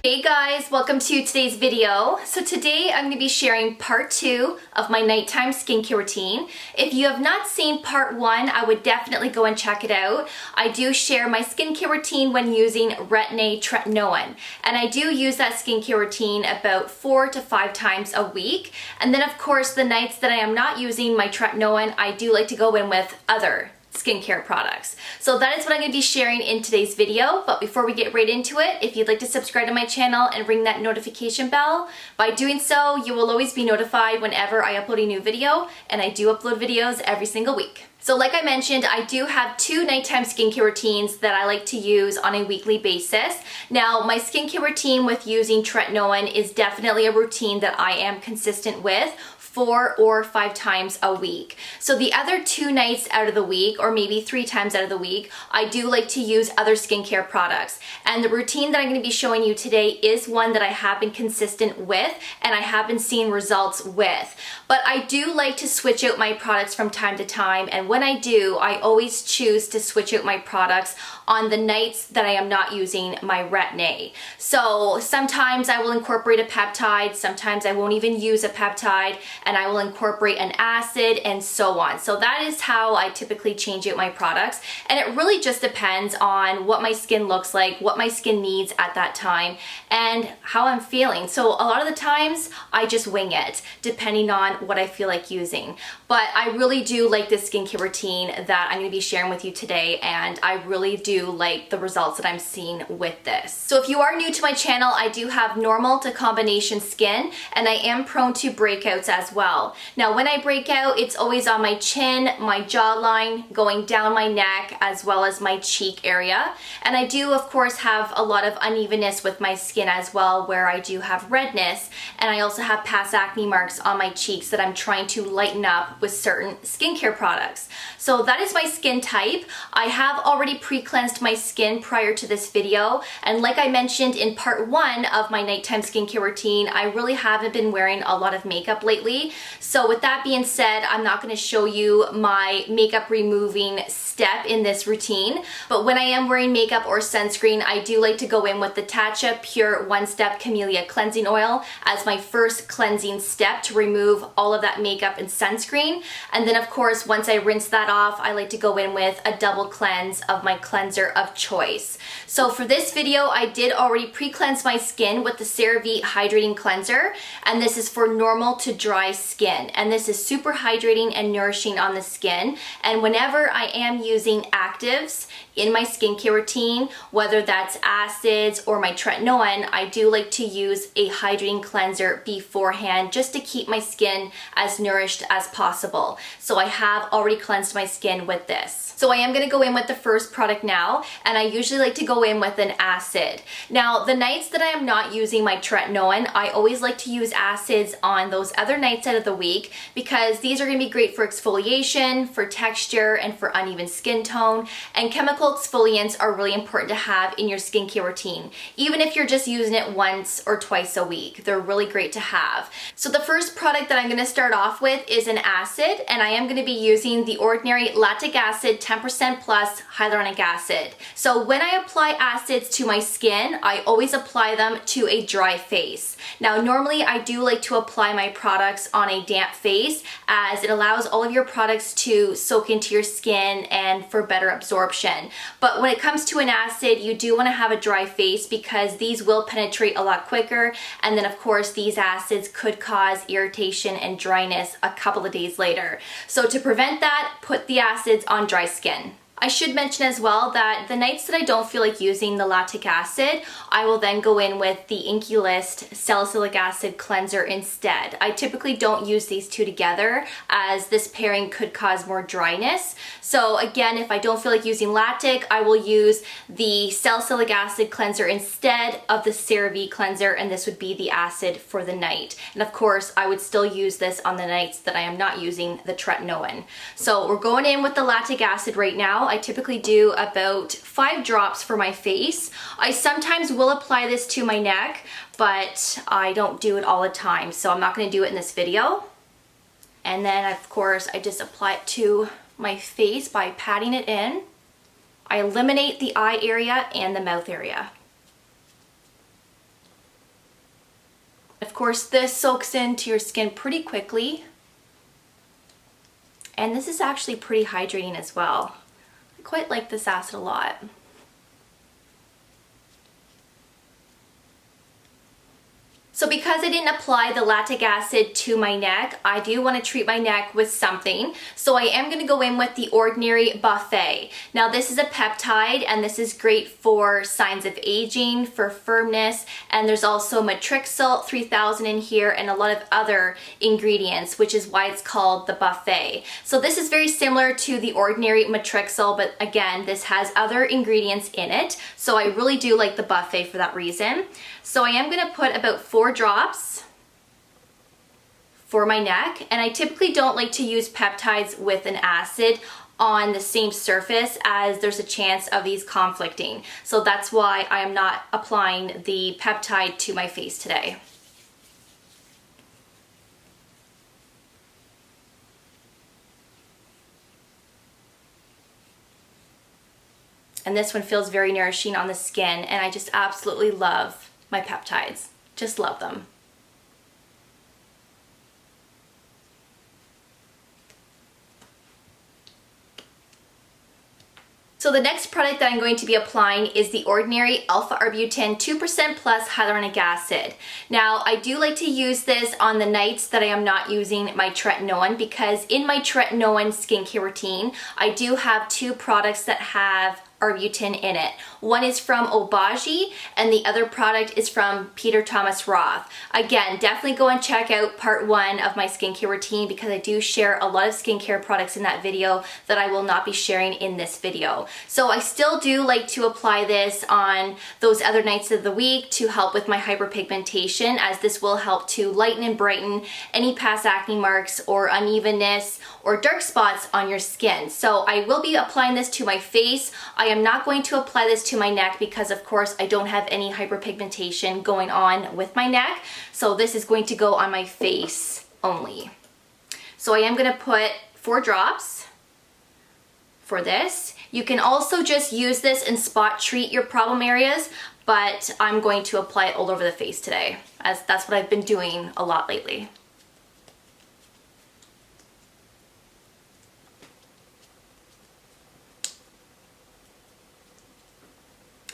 Hey guys, welcome to today's video. So today I'm going to be sharing part 2 of my nighttime skincare routine. If you have not seen part 1, I would definitely go and check it out. I do share my skincare routine when using Tretinoin, and I do use that skincare routine about 4 to 5 times a week. And then of course the nights that I am not using my Tretinoin, I do like to go in with other skincare products. So that is what I'm going to be sharing in today's video. But before we get right into it, if you'd like to subscribe to my channel and ring that notification bell, by doing so you will always be notified whenever I upload a new video, and I do upload videos every single week. So like I mentioned, I do have 2 nighttime skincare routines that I like to use on a weekly basis. Now, my skincare routine with using Tretinoin is definitely a routine that I am consistent with 4 or 5 times a week. So the other 2 nights out of the week, or maybe 3 times out of the week, I do like to use other skincare products. And the routine that I'm going to be showing you today is one that I have been consistent with and I have been seeing results with. But I do like to switch out my products from time to time, and when I do, I always choose to switch out my products on the nights that I am not using my Retin-A. So sometimes I will incorporate a peptide, sometimes I won't even use a peptide, and I will incorporate an acid and so on. So that is how I typically change out my products, and it really just depends on what my skin looks like, what my skin needs at that time, and how I'm feeling. So a lot of the times I just wing it depending on what I feel like using. But I really do like this skincare routine that I'm going to be sharing with you today, and I really do like the results that I'm seeing with this. So if you are new to my channel, I do have normal to combination skin, and I am prone to breakouts as well. Now when I break out, it's always on my chin, my jawline, going down my neck, as well as my cheek area. And I do of course have a lot of unevenness with my skin as well, where I do have redness, and I also have past acne marks on my cheeks that I'm trying to lighten up with certain skincare products. So that is my skin type. I have already pre-cleansed my skin prior to this video, and like I mentioned in part 1 of my nighttime skincare routine, I really haven't been wearing a lot of makeup lately. So with that being said, I'm not going to show you my makeup removing step in this routine, but when I am wearing makeup or sunscreen, I do like to go in with the Tatcha Pure One Step Camellia Cleansing Oil as my first cleansing step to remove all of that makeup and sunscreen. And then of course, once I rinse that off, I like to go in with a double cleanse of my cleanser of choice. So for this video, I did already pre-cleanse my skin with the Cerave Hydrating Cleanser, and this is for normal to dry skin. And this is super hydrating and nourishing on the skin. And whenever I am using actives in my skincare routine, whether that's acids or my Tretinoin, I do like to use a hydrating cleanser beforehand just to keep my skin as nourished as possible. So I have already cleansed my skin with this. So I am going to go in with the first product now, and I usually like to go in with an acid. Now the nights that I am not using my Tretinoin, I always like to use acids on those other nights out of the week, because these are going to be great for exfoliation, for texture, and for uneven skin tone. And chemical exfoliants are really important to have in your skincare routine, even if you're just using it once or twice a week. They're really great to have. So the first product that I'm going to start off with is an acid, and I am going to be using the Ordinary Lactic Acid 10% plus hyaluronic acid. So when I apply acids to my skin, I always apply them to a dry face. Now normally I do like to apply my products on a damp face, as it allows all of your products to soak into your skin and for better absorption. But when it comes to an acid, you do want to have a dry face, because these will penetrate a lot quicker, and then of course these acids could cause irritation and dryness a couple of days later. So to prevent that, put the acids on dry skin. I should mention as well that the nights that I don't feel like using the lactic acid, I will then go in with the Inkey List Salicylic Acid Cleanser instead. I typically don't use these two together, as this pairing could cause more dryness. So again, if I don't feel like using lactic, I will use the Salicylic Acid Cleanser instead of the CeraVe Cleanser, and this would be the acid for the night. And of course, I would still use this on the nights that I am not using the Tretinoin. So we're going in with the lactic acid right now. I typically do about 5 drops for my face. I sometimes will apply this to my neck, but I don't do it all the time, so I'm not going to do it in this video. And then of course I just apply it to my face by patting it in. I eliminate the eye area and the mouth area. Of course, this soaks into your skin pretty quickly. And this is actually pretty hydrating as well. I quite like this acid a lot. So because I didn't apply the lactic acid to my neck, I do want to treat my neck with something. So I am going to go in with the Ordinary Buffet. Now this is a peptide and this is great for signs of aging, for firmness, and there's also Matrixyl 3000 in here and a lot of other ingredients, which is why it's called the Buffet. So this is very similar to the Ordinary Matrixyl, but again, this has other ingredients in it. So I really do like the Buffet for that reason. So I am going to put about 4 drops for my neck, and I typically don't like to use peptides with an acid on the same surface as there's a chance of these conflicting. So that's why I am not applying the peptide to my face today. And this one feels very nourishing on the skin, and I just absolutely love my peptides. Just love them. So the next product that I'm going to be applying is the Ordinary Alpha-Arbutin 2% plus hyaluronic acid. Now I do like to use this on the nights that I am not using my Tretinoin, because in my Tretinoin skincare routine, I do have 2 products that have arbutin in it. One is from Obagi and the other product is from Peter Thomas Roth. Again, definitely go and check out part 1 of my skincare routine, because I do share a lot of skincare products in that video that I will not be sharing in this video. So I still do like to apply this on those other nights of the week to help with my hyperpigmentation, as this will help to lighten and brighten any past acne marks or unevenness or dark spots on your skin. So I will be applying this to my face. I am not going to apply this to my neck because of course I don't have any hyperpigmentation going on with my neck. So this is going to go on my face only. So I am going to put 4 drops for this. You can also just use this and spot treat your problem areas, but I'm going to apply it all over the face today, as that's what I've been doing a lot lately.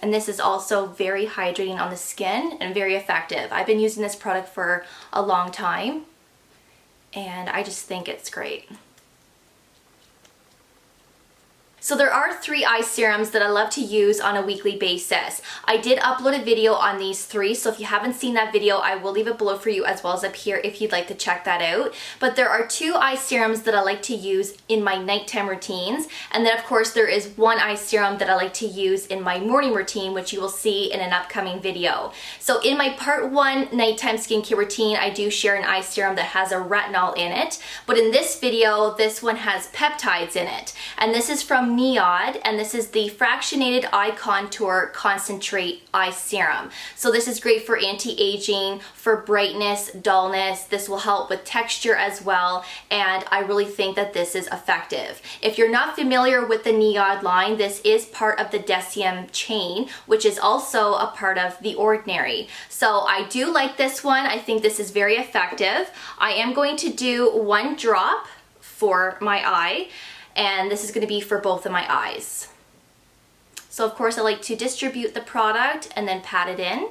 And this is also very hydrating on the skin and very effective. I've been using this product for a long time and I just think it's great. So there are 3 eye serums that I love to use on a weekly basis. I did upload a video on these 3, so if you haven't seen that video, I will leave it below for you as well as up here if you'd like to check that out. But there are 2 eye serums that I like to use in my nighttime routines, and then of course there is 1 eye serum that I like to use in my morning routine, which you will see in an upcoming video. So in my part 1 nighttime skincare routine, I do share an eye serum that has a retinol in it, but in this video, this one has peptides in it, and this is from NIOD, and this is the Fractionated Eye Contour Concentrate Eye Serum. So this is great for anti-aging, for brightness, dullness. This will help with texture as well, and I really think that this is effective. If you're not familiar with the NIOD line, this is part of the Decium chain, which is also a part of the Ordinary. So I do like this one. I think this is very effective. I am going to do 1 drop for my eye, and this is going to be for both of my eyes. So of course I like to distribute the product and then pat it in.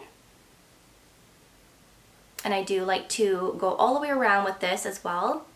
And I do like to go all the way around with this as well.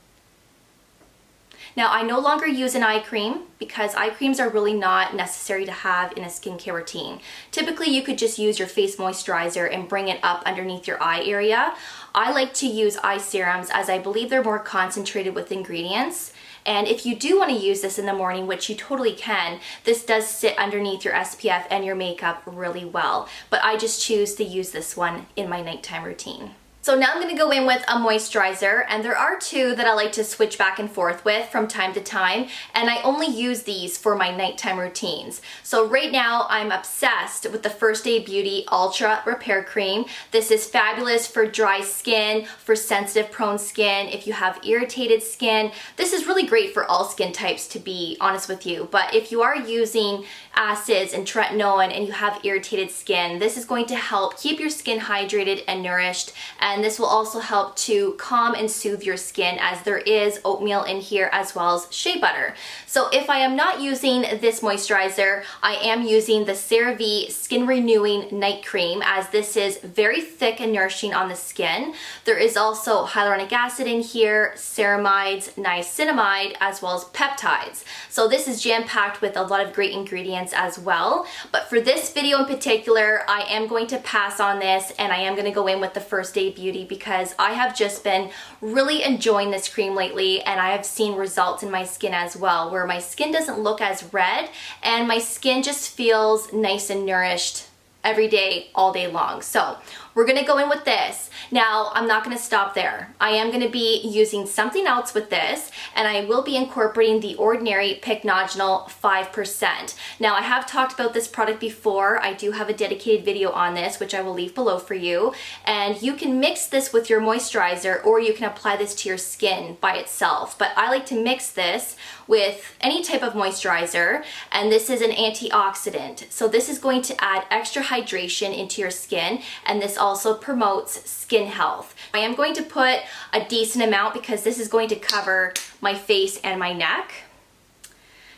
Now I no longer use an eye cream because eye creams are really not necessary to have in a skincare routine. Typically you could just use your face moisturizer and bring it up underneath your eye area. I like to use eye serums as I believe they're more concentrated with ingredients. And if you do want to use this in the morning, which you totally can, this does sit underneath your SPF and your makeup really well. But I just choose to use this one in my nighttime routine. So now I'm going to go in with a moisturizer, and there are 2 that I like to switch back and forth with from time to time, and I only use these for my nighttime routines. So right now I'm obsessed with the First Aid Beauty Ultra Repair Cream. This is fabulous for dry skin, for sensitive prone skin, if you have irritated skin. This is really great for all skin types, to be honest with you, but if you are using acids and tretinoin and you have irritated skin, this is going to help keep your skin hydrated and nourished, and and this will also help to calm and soothe your skin, as there is oatmeal in here as well as shea butter. So if I am not using this moisturizer, I am using the Cerave Skin Renewing Night Cream, as this is very thick and nourishing on the skin. There is also hyaluronic acid in here, ceramides, niacinamide, as well as peptides. So this is jam-packed with a lot of great ingredients as well. But for this video in particular, I am going to pass on this, and I am going to go in with the First Day Beauty, because I have just been really enjoying this cream lately, and I have seen results in my skin as well, where my skin doesn't look as red and my skin just feels nice and nourished every day, all day long. So we're gonna go in with this. Now, I'm not gonna stop there. I am gonna be using something else with this, and I will be incorporating the Ordinary Pycnogenol 5%. Now, I have talked about this product before. I do have a dedicated video on this, which I will leave below for you. And you can mix this with your moisturizer, or you can apply this to your skin by itself. But I like to mix this with any type of moisturizer, and this is an antioxidant. So this is going to add extra hydration into your skin, and this also promotes skin health. I am going to put a decent amount, because this is going to cover my face and my neck.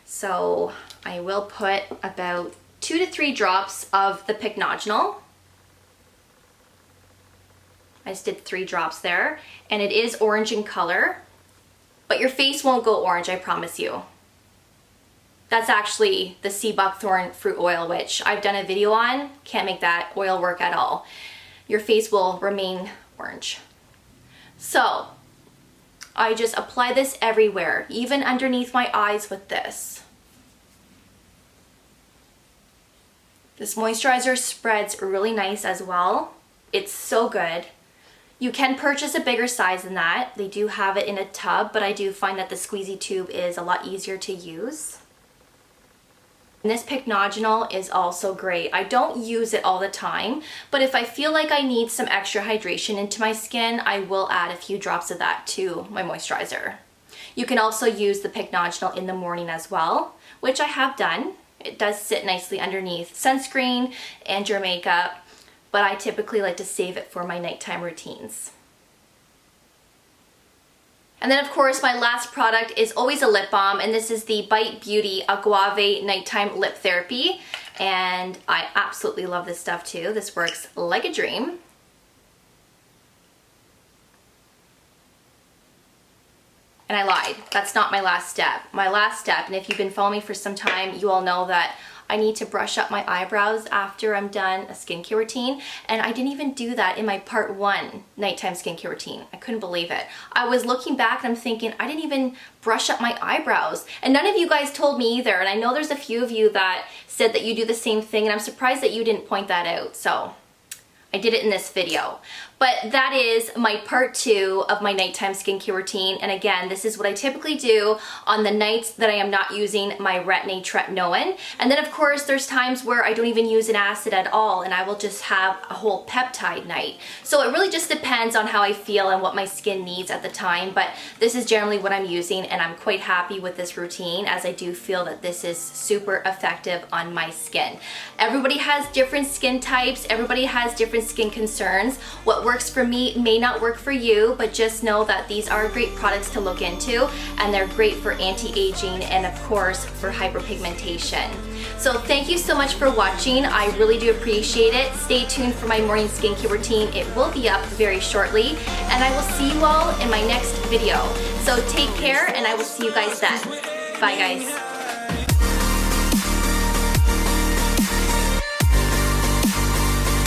So I will put about 2 to 3 drops of the Pycnogenol. I just did 3 drops there, and it is orange in color, but your face won't go orange, I promise you. That's actually the sea buckthorn fruit oil, which I've done a video on. Can't make that oil work at all. Your face will remain orange. So I just apply this everywhere, even underneath my eyes with this. This moisturizer spreads really nice as well. It's so good. You can purchase a bigger size than that. They do have it in a tub, but I do find that the squeezy tube is a lot easier to use. And this Pycnogenol is also great. I don't use it all the time, but if I feel like I need some extra hydration into my skin, I will add a few drops of that to my moisturizer. You can also use the Pycnogenol in the morning as well, which I have done. It does sit nicely underneath sunscreen and your makeup, but I typically like to save it for my nighttime routines. And then of course my last product is always a lip balm, and this is the Bite Beauty Agave Nighttime Lip Therapy, and I absolutely love this stuff too. This works like a dream. And I lied, that's not my last step. My last step, and if you've been following me for some time, you all know that I need to brush up my eyebrows after I'm done a skincare routine, and I didn't even do that in my part 1 nighttime skincare routine. I couldn't believe it. I was looking back and I'm thinking, I didn't even brush up my eyebrows, and none of you guys told me either, and I know there's a few of you that said that you do the same thing, and I'm surprised that you didn't point that out. So I did it in this video. But that is my part 2 of my nighttime skincare routine. And again, this is what I typically do on the nights that I am not using my Tretinoin. And then of course, there's times where I don't even use an acid at all, and I will just have a whole peptide night. So it really just depends on how I feel and what my skin needs at the time. But this is generally what I'm using, and I'm quite happy with this routine, as I do feel that this is super effective on my skin. Everybody has different skin types. Everybody has different skin concerns. What works for me may not work for you, but just know that these are great products to look into, and they're great for anti-aging and of course for hyperpigmentation. So thank you so much for watching. I really do appreciate it. Stay tuned for my morning skincare routine. It will be up very shortly, and I will see you all in my next video. So take care, and I will see you guys then. Bye guys.